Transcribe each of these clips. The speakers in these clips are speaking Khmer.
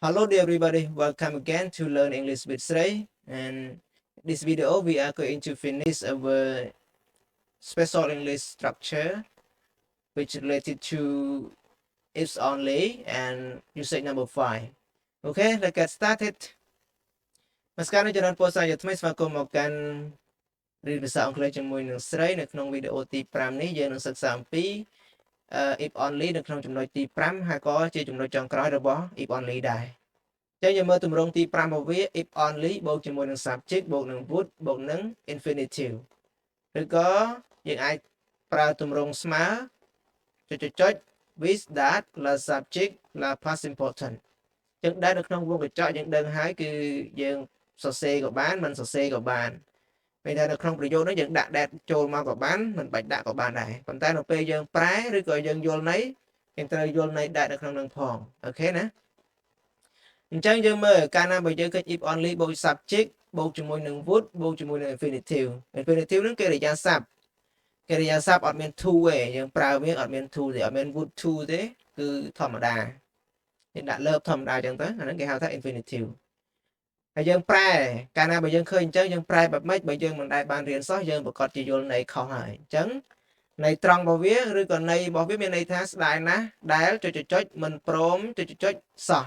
Hello there everybody, welcome again to Learn English with Srey. And this video we are going to finish our special English structure which related to ifs only and usage number 5. Okay, let's get started. មកស្ការនេះច្រើនពោលសាជាថ្មីស្វាគមន៍មកកាន់រៀនភាសាអង់គ្លេសជាមួយនឹងស្រីនៅក្នុងវីដេអូទី5នេះយើងនឹងសិក្សាអំពីif only នៅក្នុងចំណុចទី5ហើយក៏ជាចំណុចចុងក្រោយរបស់ if only ដែរ ចឹងយើងមើលទម្រង់ទី5របស់វា if only បូកជាមួយនឹង subject បូកនឹង would បូកនឹង infinitive ឬក៏យើងអាចប្រើទម្រង់ស្មើចុច with that ឡា subject ឡា past important ចឹងដែលនៅក្នុងវងកញ្ចក់យើងដឹងហើយគឺយើងសរសេរក៏បានមិនសរសេរក៏បានពេលថានៅក្នុងប្រយោគនេះយើងដាក់ that ចូលមកក៏បានមិនបាច់ដាក់ក៏បានដែរប៉ុន្តែនៅពេលយើងប្រែឬក៏យើងយល់ន័យយើងត្រូវយល់ន័យ that នៅក្នុងនឹងផងអូខេណាអញ្ចឹងយើងមើលកាលណាបើយើងឃើញ if only បូក subject បូកជាមួយនឹង would បូកជាមួយនឹង infinitive ហ្នឹងកិរិយាសព្ទអត់មាន to ទេយើងប្រើវាអត់មាន to ទេអត់មាន would to ទេគឺធម្មតាយើងដាក់ verb ធម្មតាអញ្ចឹងទៅអាហ្នឹងគេហៅថា infinitive ហើយយើងប្រែកាលណាបើយើងឃើញអញ្ចឹងយើងប្រែបែបម៉េចបើយើងមិនដែលបានរៀនសោះយើងប្រកាសជាយល់ន័យខុសហើយអញ្ចឹងន័យត្រង់របស់វាឬក៏ន័យរបស់វាមានន័យថាស្ដាយណាស់ដែលចុចមិនព្រមចុចសោះ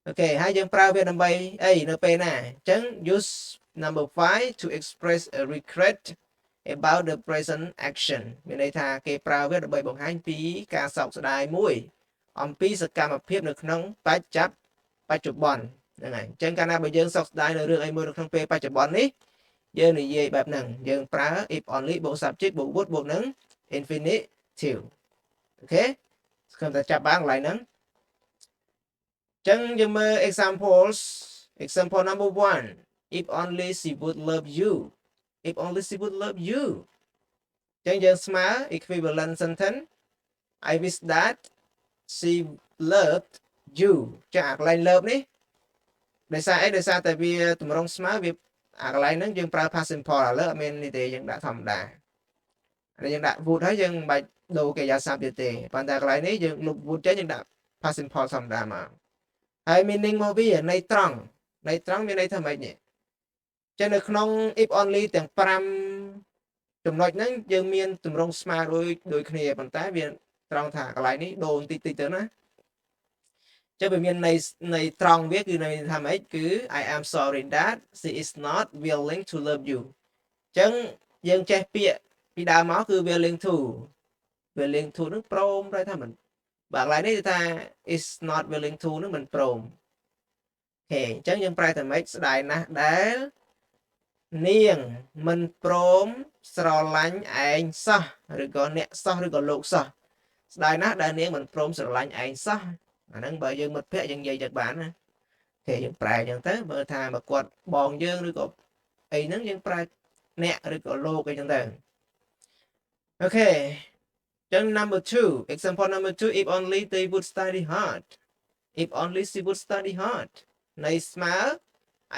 អូខេហើយយើងប្រើវាដើម្បីអីនៅពេលណាអញ្ចឹង use number 5 to express a regret about the present action មានន័យថាគេប្រើវាដើម្បីបង្ហាញពីការសោកស្ដាយមួយអំពីសកម្មភាពនៅក្នុងបច្ចុប្បន្នហ្នឹងហើយអញ្ចឹងកាលណាបើយើងសោកស្ដាយនៅរឿងអីមួយនៅក្នុងពេលបច្ចុប្បន្ននេះយើងនិយាយបែបហ្នឹងយើងប្រើ if only បូក subject បូក would បូកនឹង infinitive អូខេស្គាល់តែចាប់បានកន្លែងហ្នឹងចឹងយើងមើល example number 1 if only she would love you if only she would love you ចឹងយើងស្មើ equivalent sentence I wish that she loved you ចឹងអាកន្លែង love នេះដោយសារអីដោយសារតែវាតម្រង់ស្មើវាអាកន្លែងហ្នឹងយើងប្រើ past simple ឥឡូវអត់មាននេះទេយើងដាក់ធម្មតាហើយយើងដាក់ would ហើយយើងមិនបាច់ដូរកិរិយាសព្ទទៀតទេប៉ុន្តែកន្លែងនេះយើងលុប would ចេញយើងដាក់ past simple ធម្មតាមកហើយ meaning មកវាន័យត្រង់មានន័យថាម៉េចនេះចឹងនៅក្នុង if only ទាំង5ចំណុចហ្នឹងយើងមានទម្រង់ស្មើដូចគ្នាប៉ុន្តែវាត្រង់ថាកន្លែងនេះដូរបន្តិចទៅណាចឹងវាមានន័យត្រង់វាគឺន័យថាម៉េចគឺ I am sorry that she is not willing to love you ចឹងយើងចេះពាក្យពីដើមមកគឺ willing to ហ្នឹងព្រមតែថាមិនបើកន្លែងនេះគឺថា is not willing to ហ្នឹងមិនព្រមអូខេអញ្ចឹងយើងប្រែតែម៉េចស្ដាយណាស់ដែលនាងមិនព្រមស្រឡាញ់ឯងសោះឬក៏អ្នកសោះឬក៏លោកសោះស្ដាយណាស់ដែលនាងមិនព្រមស្រឡាញ់ឯងសោះអាហ្នឹងបើយើងមិត្តភក្តិយើងនិយាយទៅបានណាអូខេយើងប្រែអញ្ចឹងទៅបើថាបើគាត់បងយើងឬក៏អីហ្នឹងយើងប្រែអ្នកឬក៏លោកអីចឹងទៅអូខេចឹង example number 2 if only they would study hard if only she would study hard ន័យស្មើ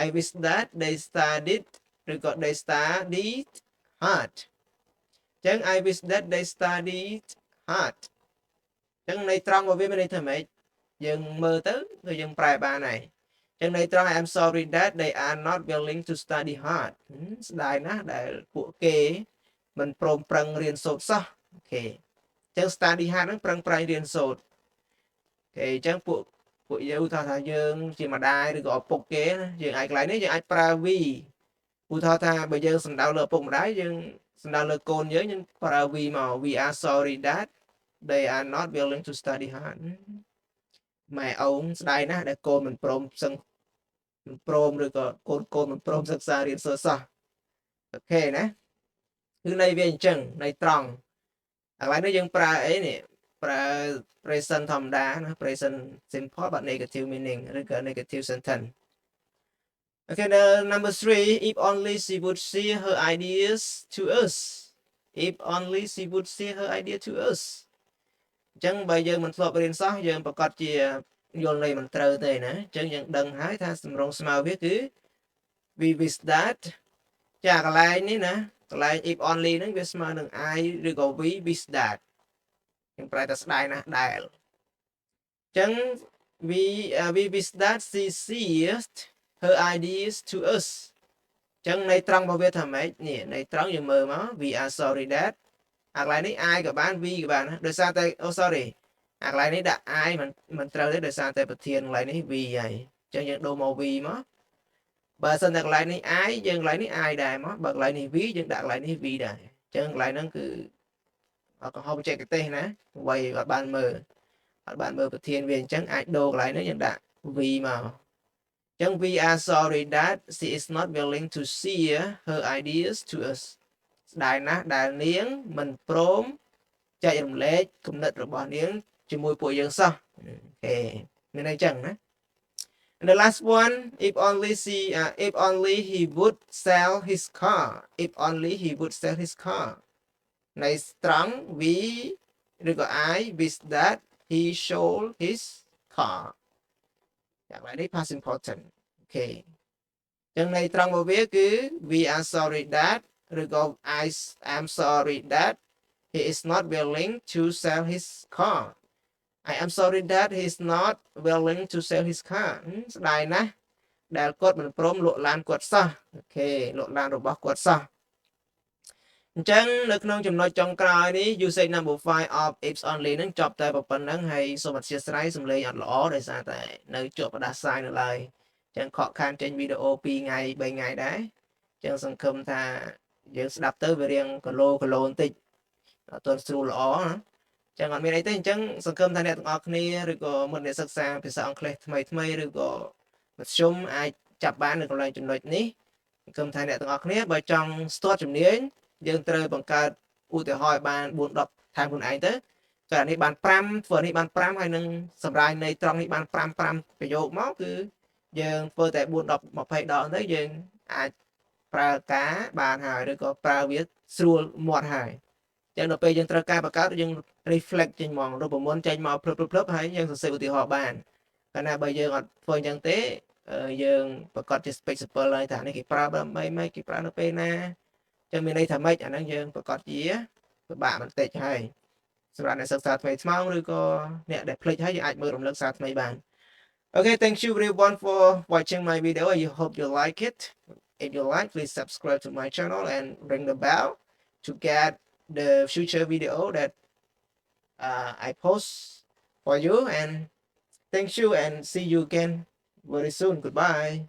I wish that they studied ឬក៏ they studied hard ចឹង I wish that they studied hard ចឹងន័យត្រង់របស់វាមានន័យថាម៉េចយើងមើលទៅគឺយើងប្រែបានហើយចឹងន័យត្រង់ I am sorry that they are not willing to study hard ស្ដាយណាស់ដែលពួកគេមិនព្រមប្រឹងរៀនសូត្រសោះអូខេចឹង study hard ហ្នឹងប្រឹងប្រែងរៀនសូត្រអូខេចឹងពួកយើងថាយើងជាម្ដាយឬក៏ឪពុកគេណាយើងអាចកន្លែងនេះយើងអាចប្រើ we ឧទាហរណ៍ថាបើយើងសំដៅលើឪពុកម្ដាយយើងសំដៅលើកូនយើងប្រើ we មក we are sorry that they are not willing to study hard ម៉ែអូនស្ដាយណាស់ដែលកូនមិនព្រមឬក៏កូនមិនព្រមសិក្សារៀនសូត្រសោះអូខេណាគឺន័យវាអញ្ចឹងន័យត្រង់ឥឡូវនេះយើងប្រើអីនេះប្រើ present ធម្មតាណា present simple but negative meaning ឬក៏ negative sentence okay number 3 if only she would share her ideas to us if only she would share her idea to us អញ្ចឹងបើយើងមិនធ្លាប់រៀនសោះយើងប្រកាសជាយល់ន័យមិនត្រូវទេណាអញ្ចឹងយើងដឹងហើយថាសម្រងស្មើវាគឺ we wish that ចាកន្លែងនេះណាកន្លែង if only ហ្នឹងវាស្មើនឹង I ឬក៏ we wish that យើងប្រែតែស្ដាយណាស់ដែលអញ្ចឹង we wish that she sees her ideas to us ចឹងន័យត្រង់របស់វាថាម៉េចនេះន័យត្រង់យើងមើលមក we are sorry that អាកន្លែងនេះ I ក៏បាន we ក៏បានដោយសារតែ oh sorry អាកន្លែងនេះដាក់ I មិនត្រូវទេដោយសារតែប្រធានកន្លែងនេះ we ហើយចឹងយើងដូរមក we មកបើសិនតែកន្លែងនេះ I យើងកន្លែងនេះ I ដែរមកបើកន្លែងនេះ we យើងដាក់កន្លែងនេះ we ដែរចឹងកន្លែងហ្នឹងគឺកំហុសបច្ចេកទេសណាໄວអត់បានមើលប្រធានវាអញ្ចឹងអាចដូរកន្លែងនេះយើងដាក់ we មកចឹង we are sorry that she is not willing to share her ideas to us ស្ដាយណាស់ដែលនាងមិនព្រមចែករំលែកគំនិតរបស់នាងជាមួយពួកយើងសោះអូខេមានន័យចឹងណា And the last one if only he would sell his car if only he would sell his car ន័យត្រង់ we ឬក៏ I wish that he sold his car យ៉ាងណានេះ past important អូខេចឹងន័យត្រង់របស់វាគឺ we are sorry that ឬក៏ I am sorry that he is not willing to sell his car I am sorry that he is not willing to sell his car ស្ដាយណាស់ដែលគាត់មិនព្រមលក់ឡានគាត់សោះអូខេលក់ឡានរបស់គាត់សោះអញ្ចឹងនៅក្នុងចំណុចចុងក្រោយនេះ usage number 5 of if only នឹងចប់តែប៉ុណ្្នឹងហើយសូមអធិស្ឋានសំឡេងអត់ល្អដោយសារតែនៅជាប់ផ្ដាសាយនៅឡើយអញ្ចឹងខកខានចេញវីដេអូ2ថ្ងៃ3ថ្ងៃដែរអញ្ចឹងសង្ឃឹមថាយើងស្ដាប់ទៅវារៀងគីឡូបន្តិចអត់ទាន់ស្រួលល្អណាចឹងអត់មានអីទេអញ្ចឹងសង្ឃឹមថាអ្នកទាំងអស់គ្នាឬក៏មុនអ្នកសិក្សាភាសាអង់គ្លេសថ្មីឬក៏មធ្យមអាចចាប់បាននៅកន្លែងចំណុចនេះសង្ឃឹមថាអ្នកទាំងអស់គ្នាបើចង់ស្ទាត់ជំនាញយើងត្រូវបង្កើតឧទាហរណ៍ឲ្យបាន4 10ថែមខ្លួនឯងទៅតែនេះបាន5ធ្វើនេះបាន5ហើយនឹងសម្រាយនៃត្រង់នេះបាន5ប្រយោគមកគឺយើងធ្វើតែ4 10 20ដងទៅយើងអាចប្រើការបានហើយឬក៏ប្រើវាស្រួលមាត់ហើយចឹងដល់ពេលយើងត្រូវការបង្កើតយើង reflect ចេញមករូបមន្តចេញមកភ្លឹបហើយយើងសរសេរឧទាហរណ៍បានកាលណាបើយើងអត់ធ្វើអញ្ចឹងទេយើងប្រកាសជា speak simple ហើយថានេះគេប្រើដើម្បីម៉េចគេប្រើនៅពេលណាចឹងមានន័យថាម៉េចអាហ្នឹងយើងប្រកាសជាពិបាកបន្តិចហើយសម្រាប់អ្នកសិក្សាថ្មីថ្មោងឬក៏អ្នកដែលភ្លេចហើយយើងអាចមើលរំលឹកសារថ្មីបាន Okay, thank you everyone for watching my video. I hope you like it. If you like, please subscribe to my channel and ring the bell to get the future video that I post for you. And thank you and see you again very soon. Goodbye.